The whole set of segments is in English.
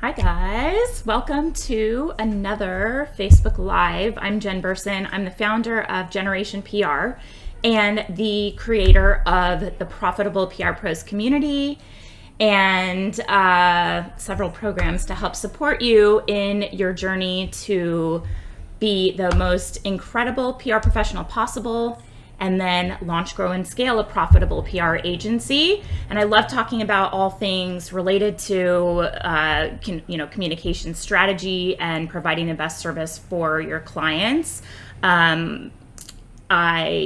Hi guys, welcome to another Facebook Live. I'm Jen Burson. I'm the founder of Generation PR and the creator of the Profitable PR Pros community and several programs to help support you in your journey to be the most incredible PR professional possible and then launch, grow, and scale a profitable PR agency. And I love talking about all things related to, communication strategy and providing the best service for your clients. I'm a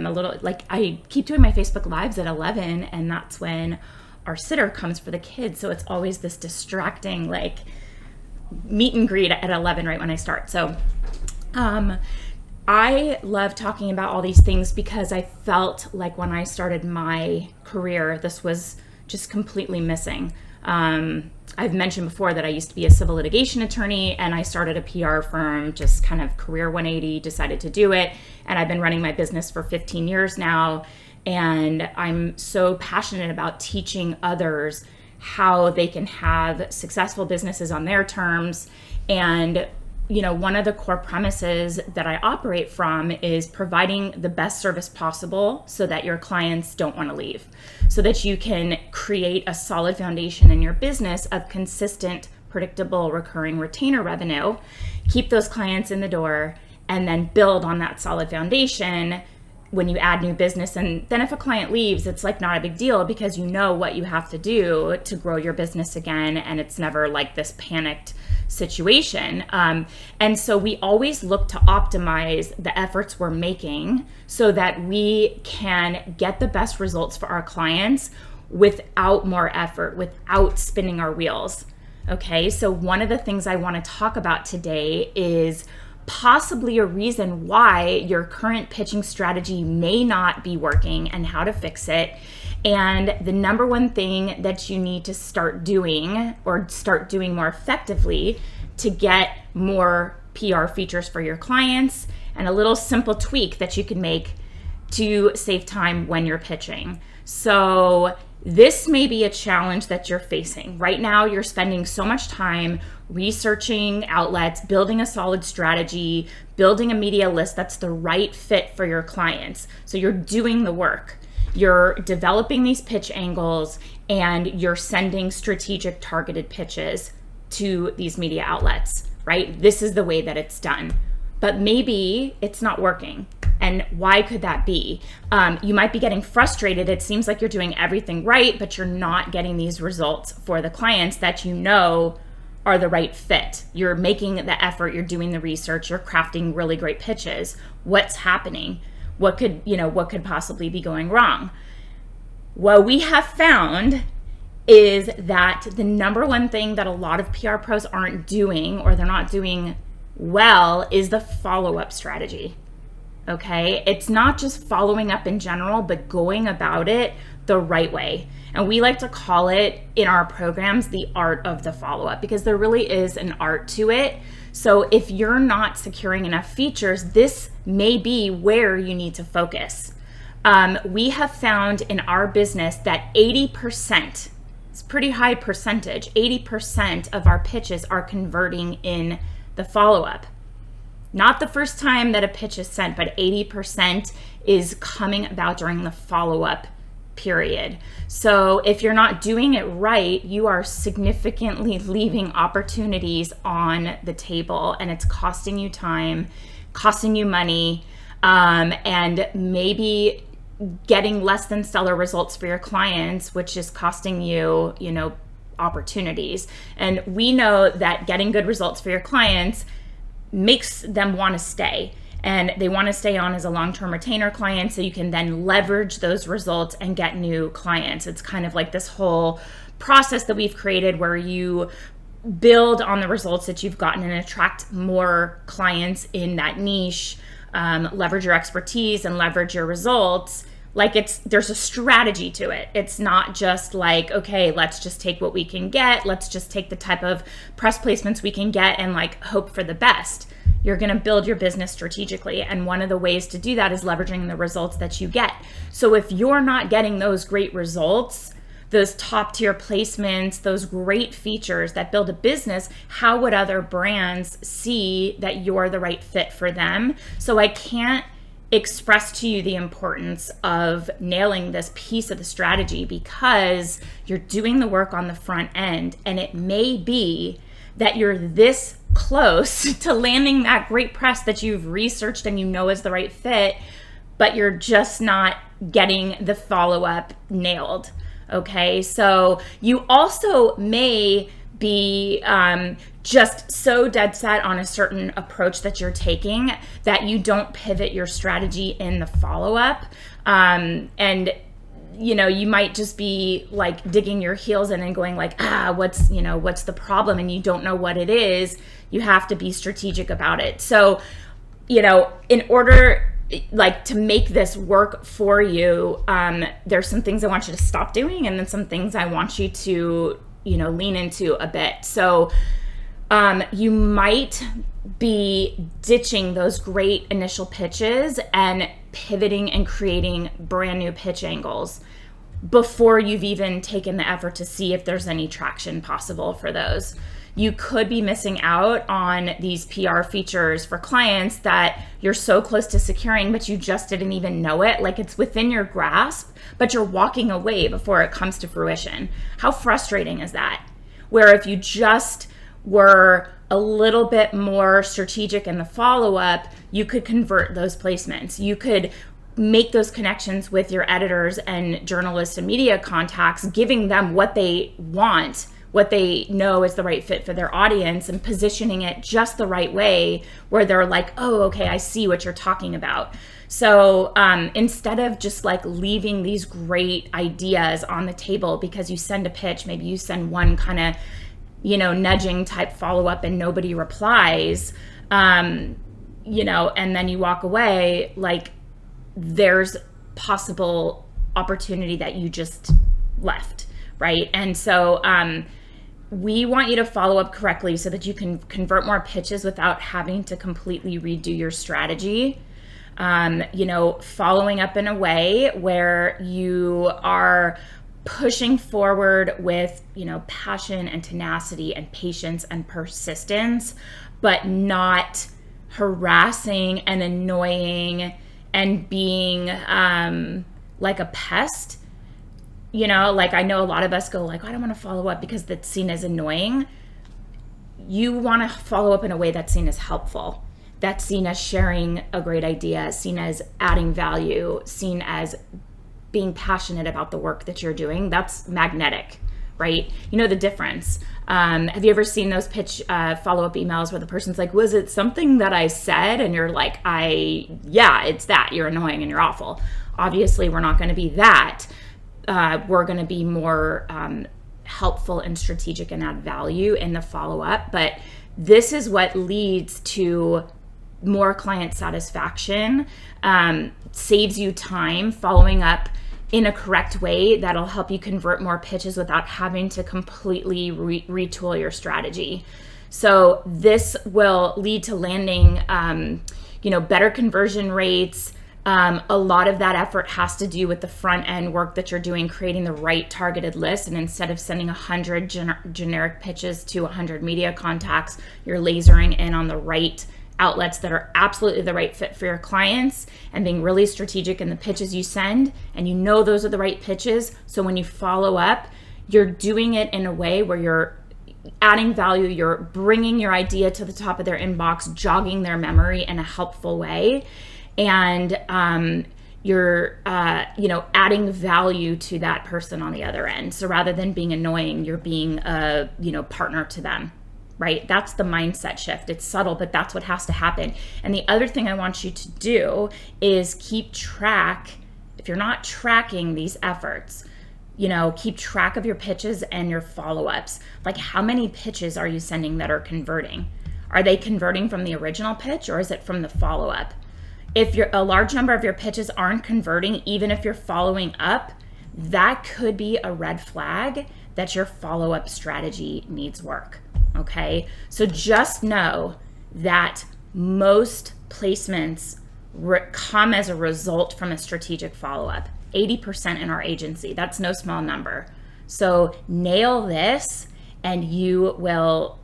little I keep doing my Facebook Lives at 11, and that's when our sitter comes for the kids. So it's always this distracting meet and greet at 11 right when I start. So, I love talking about all these things because I felt like when I started my career, this was just completely missing. I've mentioned before that I used to be a civil litigation attorney, and I started a PR firm, just kind of career 180, decided to do it. And I've been running my business for 15 years now. And I'm so passionate about teaching others how they can have successful businesses on their terms. And one of the core premises that I operate from is providing the best service possible so that your clients don't want to leave, so that you can create a solid foundation in your business of consistent, predictable, recurring retainer revenue, keep those clients in the door, and then build on that solid foundation when you add new business. And then if a client leaves, it's not a big deal because you know what you have to do to grow your business again, and it's never like this panicked situation. And so we always look to optimize the efforts we're making so that we can get the best results for our clients without more effort, without spinning our wheels. Okay, so one of the things I want to talk about today is possibly a reason why your current pitching strategy may not be working and how to fix it. And the number one thing that you need to start doing or start doing more effectively to get more PR features for your clients, and a little simple tweak that you can make to save time when you're pitching. So this may be a challenge that you're facing. Right now, you're spending so much time researching outlets, building a solid strategy, building a media list that's the right fit for your clients. So you're doing the work. You're developing these pitch angles, and you're sending strategic targeted pitches to these media outlets, right? This is the way that it's done. But maybe it's not working. And why could that be? You might be getting frustrated. It seems like you're doing everything right, but you're not getting these results for the clients that you know are the right fit. You're making the effort, you're doing the research, you're crafting really great pitches. What's happening? What could possibly be going wrong? What we have found is that the number one thing that a lot of PR pros aren't doing, or they're not doing well, is the follow-up strategy. Okay, it's not just following up in general, but going about it the right way. And we like to call it in our programs the art of the follow-up, because there really is an art to it. So if you're not securing enough features, this may be where you need to focus. We have found in our business that 80%, it's a pretty high percentage, 80% of our pitches are converting in the follow-up. Not the first time that a pitch is sent, but 80% is coming about during the follow-up period. So if you're not doing it right, you are significantly leaving opportunities on the table, and it's costing you time, costing you money, and maybe getting less than stellar results for your clients, which is costing you, opportunities. And we know that getting good results for your clients makes them want to stay, and they want to stay on as a long-term retainer client, so you can then leverage those results and get new clients. It's kind of like this whole process that we've created where you build on the results that you've gotten and attract more clients in that niche, leverage your expertise and leverage your results. There's a strategy to it. It's not just like, okay, let's just take what we can get. Let's just take the type of press placements we can get and hope for the best. You're going to build your business strategically. And one of the ways to do that is leveraging the results that you get. So if you're not getting those great results, those top tier placements, those great features that build a business, how would other brands see that you're the right fit for them? So I can't express to you the importance of nailing this piece of the strategy, because you're doing the work on the front end, and it may be that you're this close to landing that great press that you've researched and you know is the right fit, but you're just not getting the follow-up nailed. Okay, so you also may be just so dead set on a certain approach that you're taking that you don't pivot your strategy in the follow-up. And you might just be like digging your heels in and going like, what's the problem? And you don't know what it is. You have to be strategic about it. So, in order to make this work for you, there's some things I want you to stop doing, and then some things I want you to, lean into a bit. So, you might be ditching those great initial pitches and pivoting and creating brand new pitch angles before you've even taken the effort to see if there's any traction possible for those. You could be missing out on these PR features for clients that you're so close to securing, but you just didn't even know it. Like, it's within your grasp, but you're walking away before it comes to fruition. How frustrating is that? Where if you just were a little bit more strategic in the follow-up, you could convert those placements. You could make those connections with your editors and journalists and media contacts, giving them what they want, what they know is the right fit for their audience, and positioning it just the right way where they're like, oh, okay, I see what you're talking about. So instead of just like leaving these great ideas on the table because you send a pitch, maybe you send one kind of, nudging type follow-up and nobody replies, and then you walk away, like there's possible opportunity that you just left, right? And so we want you to follow up correctly so that you can convert more pitches without having to completely redo your strategy. Following up in a way where you are pushing forward with, passion and tenacity and patience and persistence, but not harassing and annoying and being like a pest. I know a lot of us go like, I don't want to follow up because that's seen as annoying. You want to follow up in a way that's seen as helpful, that's seen as sharing a great idea, seen as adding value, seen as being passionate about the work that you're doing. That's magnetic, right? You know the difference. Have you ever seen those pitch follow-up emails where the person's like, was it something that I said? And you're like, yeah, it's that. You're annoying and you're awful. Obviously, we're not going to be that. We're going to be more helpful and strategic and add value in the follow-up. But this is what leads to more client satisfaction, saves you time following up in a correct way that'll help you convert more pitches without having to completely retool your strategy. So this will lead to landing, better conversion rates. A lot of that effort has to do with the front end work that you're doing, creating the right targeted list. And instead of sending 100 generic pitches to 100 media contacts, you're lasering in on the right outlets that are absolutely the right fit for your clients, and being really strategic in the pitches you send. And those are the right pitches. So when you follow up, you're doing it in a way where you're adding value, you're bringing your idea to the top of their inbox, jogging their memory in a helpful way. And you're adding value to that person on the other end. So rather than being annoying, you're being a partner to them, right? That's the mindset shift. It's subtle, but that's what has to happen. And the other thing I want you to do is keep track. If you're not tracking these efforts, keep track of your pitches and your follow-ups. Like, how many pitches are you sending that are converting? Are they converting from the original pitch, or is it from the follow-up? If a large number of your pitches aren't converting, even if you're following up, that could be a red flag that your follow-up strategy needs work, okay? So just know that most placements come as a result from a strategic follow-up. 80% in our agency, that's no small number. So nail this and you will,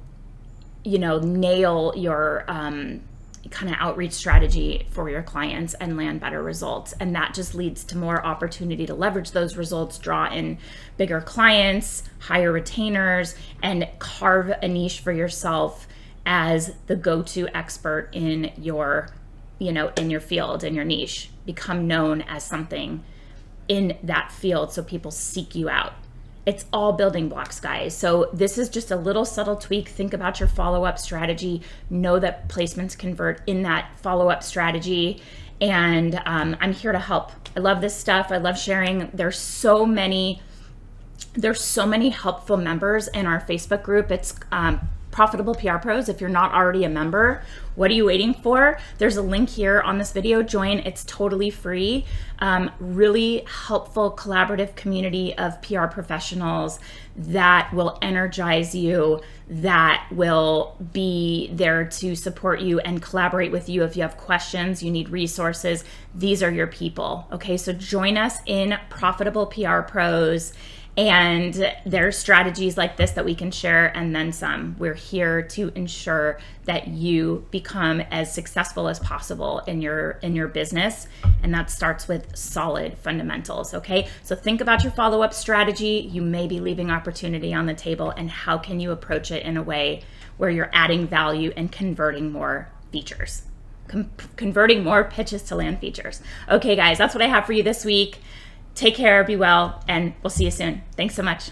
nail your kind of outreach strategy for your clients and land better results. And that just leads to more opportunity to leverage those results, draw in bigger clients, hire retainers, and carve a niche for yourself as the go-to expert in your, in your field, in your niche. Become known as something in that field so people seek you out. It's all building blocks, guys. So this is just a little subtle tweak. Think about your follow-up strategy. Know that placements convert in that follow-up strategy. And I'm here to help. I love this stuff. I love sharing. There's so many helpful members in our Facebook group. It's Profitable PR Pros. If you're not already a member, what are you waiting for? There's a link here on this video. Join. It's totally free. Really helpful collaborative community of PR professionals that will energize you, that will be there to support you and collaborate with you if you have questions, you need resources. These are your people. Okay, so join us in Profitable PR Pros. And there's strategies like this that we can share and then some. We're here to ensure that you become as successful as possible in your business. And that starts with solid fundamentals, okay? So think about your follow-up strategy. You may be leaving opportunity on the table, and how can you approach it in a way where you're adding value and converting more features, converting more pitches to land features. Okay, guys, that's what I have for you this week. Take care, be well, and we'll see you soon. Thanks so much.